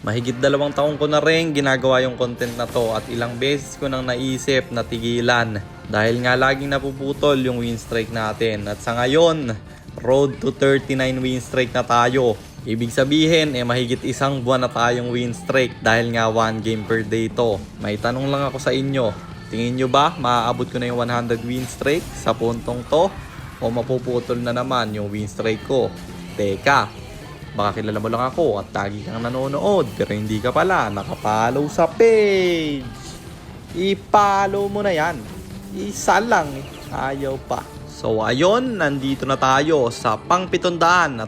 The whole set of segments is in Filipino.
Mahigit 2 taon ko na rin ginagawa yung content na to at ilang beses ko nang naisip na tigilan dahil nga laging napuputol yung win streak natin. At sa ngayon, road to 39 win streak na tayo. Ibig sabihin, mahigit 1 buwan na tayong win streak dahil nga 1 game per day to. May tanong lang ako sa inyo, tingin nyo ba maaabot ko na yung 100 win streak sa puntong to? O mapuputol na naman yung win streak ko? Teka, baka kilala mo lang ako at lagi kang nanonood pero hindi ka pala nakapollow sa page. I-follow mo na yan. Isa lang ayaw pa. So ayun, nandito na tayo sa pang 762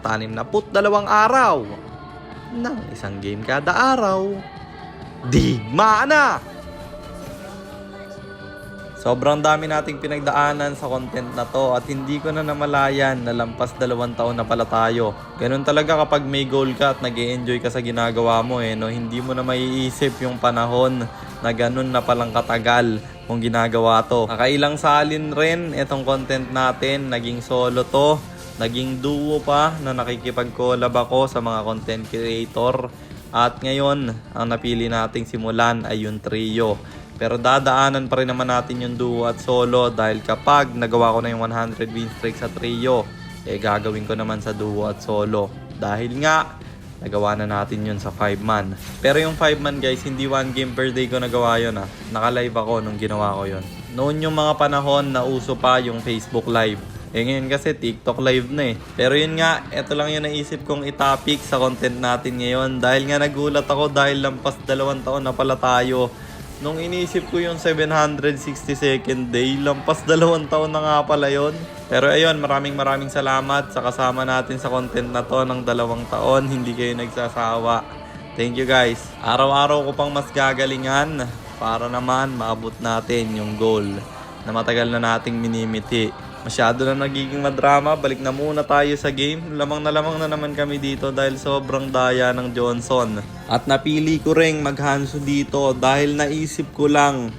araw ng isang game kada araw. Digma na! Sobrang dami nating pinagdaanan sa content na to at hindi ko na namalayan na lampas 2 taon na pala tayo. Ganun talaga kapag may goal ka at nag-e-enjoy ka sa ginagawa mo no? Hindi mo na maiisip yung panahon na ganun na palang katagal mong ginagawa to. Nakailang salin rin itong content natin, naging solo to, naging duo pa na nakikipag-collab ako sa mga content creator. At ngayon, ang napili nating simulan ay yung trio. Pero dadaanan pa rin naman natin yung duo at solo dahil kapag nagawa ko na yung 100 win streak sa trio, gagawin ko naman sa duo at solo. Dahil nga, nagawa na natin yun sa 5-man. Pero yung 5-man guys, hindi 1 game per day ko nagawa yun Naka-live ako nung ginawa ko yun. Noon yung mga panahon na uso pa yung Facebook Live. Ngayon kasi TikTok Live na Pero yun nga, ito lang yung naisip kong itopic sa content natin ngayon. Dahil nga nagulat ako dahil lampas 2 taon na pala tayo. Nung inisip ko yung 762nd day, lampas 2 taon na nga pala yun. Pero ayun, maraming salamat sa kasama natin sa content na to ng 2 taon. Hindi kayo nagsasawa. Thank you guys. Araw-araw ko pang mas gagalingan para naman maabot natin yung goal na matagal na nating minimiti. Masyado na nagiging madrama, balik na muna tayo sa game. Lamang na naman kami dito dahil sobrang daya ng Johnson. At napili ko ring maghanso dito dahil naisip ko lang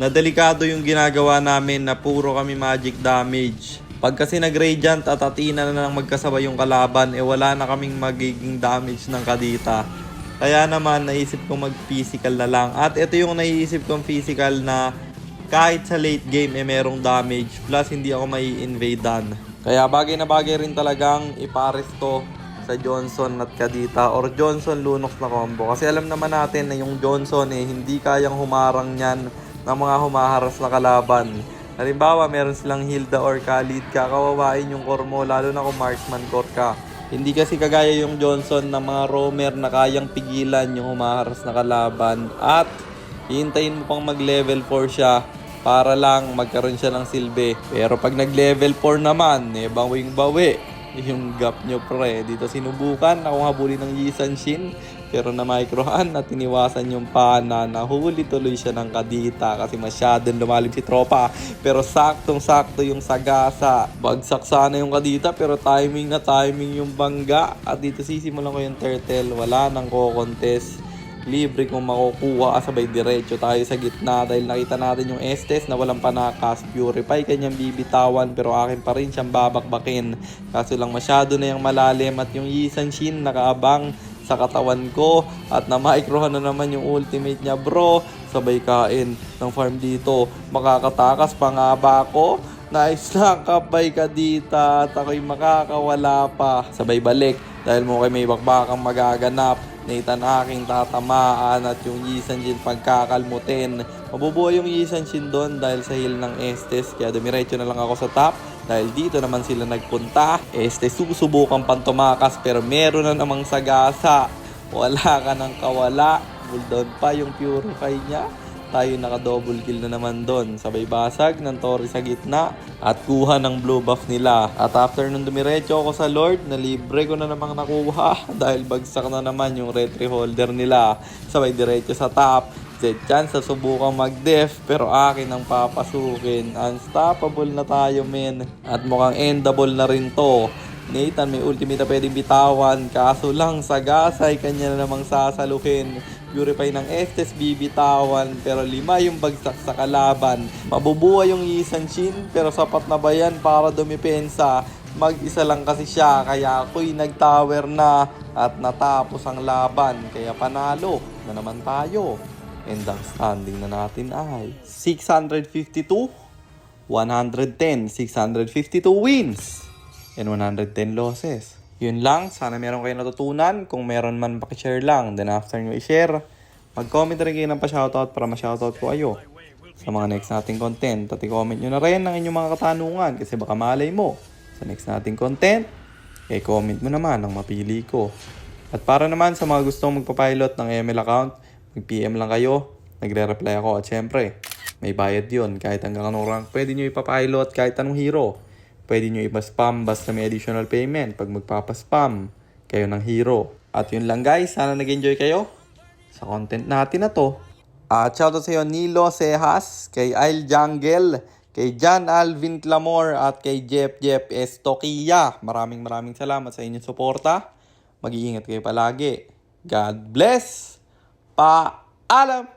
na delikado yung ginagawa namin na puro kami magic damage. Pag kasi nag-radiant at atina na lang magkasabay yung kalaban, wala na kaming magiging damage ng kadita. Kaya naman naisip ko mag-physical na lang. At ito yung naisip kong physical na kahit sa late game merong damage plus hindi ako mai-invadean. Kaya bagay na bagay rin talagang ipares to sa Johnson at Kadita or Johnson Lunox na combo. Kasi alam naman natin na yung Johnson hindi kayang humarang niyan ng mga humaharas na kalaban. Halimbawa meron silang Hilda or Khalid, kakawawain yung core mo lalo na kung marksman core ka. Hindi kasi kagaya yung Johnson na mga roamer na kayang pigilan yung humaharas na kalaban at hihintayin mo pang mag-level 4 siya para lang magkaroon siya ng silbi. Pero pag nag-level 4 naman, bawing-bawi yung gap nyo pre. Dito sinubukan akong habulin ng Yisan Shin pero na-microhan at iniwasan yung pana. Nahuli tuloy siya ng Kadita kasi masyadong lumalim si tropa. Pero saktong-sakto yung sagasa. Bagsak sana yung Kadita pero timing na timing yung bangga. At dito sisimulan ko yung turtle. Wala nang ko-contest. Libre kung makukuha sabay diretso tayo sa gitna dahil nakita natin yung Estes na walang panakas. Purify kanyang bibitawan pero akin pa rin siyang babakbakin. Kaso lang masyado na yung malalim at yung Yisan Shin nakaabang sa katawan ko at na-microhan na naman yung ultimate niya bro. Sabay kain ng farm dito. Makakatakas pa nga ba ako? Nice lang kapay Kadita at ako'y makakawala pa. Sabay balik dahil mo kay may bakbakang magaganap. Nathan aking tatamaan at yung Yisan Shin pagkakalmutin. Mabubuhay yung Yisan Shin doon dahil sa heal ng Estes. Kaya dumiretso na lang ako sa top dahil dito naman sila nagpunta. Estes susubukan pang tumakas pero meron na namang sagasa. Wala ka ng kawala. Cooldown pa yung purify niya. Tayo naka-double kill na naman doon. Sabay basag ng Tori sa gitna at kuha ng blue buff nila. At after nung dumiretso ako sa Lord, na libre ko na namang nakuha dahil bagsak na naman yung retry holder nila. Sabay diretso sa top. Z-chance sa subukang mag-def pero akin ang papasukin. Unstoppable na tayo men. At mukhang endable na rin to. Nathan may ultimate na pwedeng bitawan kaso lang sagasay kanya na namang sasaluhin. Purify ng Estes bibitawan pero 5 yung bagsak sa kalaban. Mabubuhay yung Yisan Shin pero sapat na ba yan para dumipensa? Mag-isa lang kasi siya kaya ako'y nag-tower na at natapos ang laban. Kaya panalo na naman tayo. And ang standing na natin ay 652, 110, 652 wins and 110 losses. Yun lang, sana meron kayo natutunan. Kung meron man, pakishare lang. Then after nyo i-share, mag-comment rin kayo ng pa-shoutout para ma-shoutout ko kayo sa mga next nating content. At i-comment nyo na rin ang inyong mga katanungan kasi baka malay mo sa next nating content, comment mo naman ang mapili ko. At para naman sa mga gustong magpapilot ng ML account, mag-PM lang kayo, nagre-reply ako. At syempre, may bayad yun. Kahit hanggang anong rank, pwede nyo ipapilot kahit anong hero. Pwede nyo ipa-spam basta may additional payment pag magpapaspam kayo ng hero. At yun lang guys, sana nag-enjoy kayo sa content natin na to. At shoutout sa iyo Nilo Cejas, kay Isle Jungle, kay John Alvin Clamor at kay Jeff Estoquia. Maraming salamat sa inyong suporta. Mag-iingat kayo palagi. God bless. Paalam!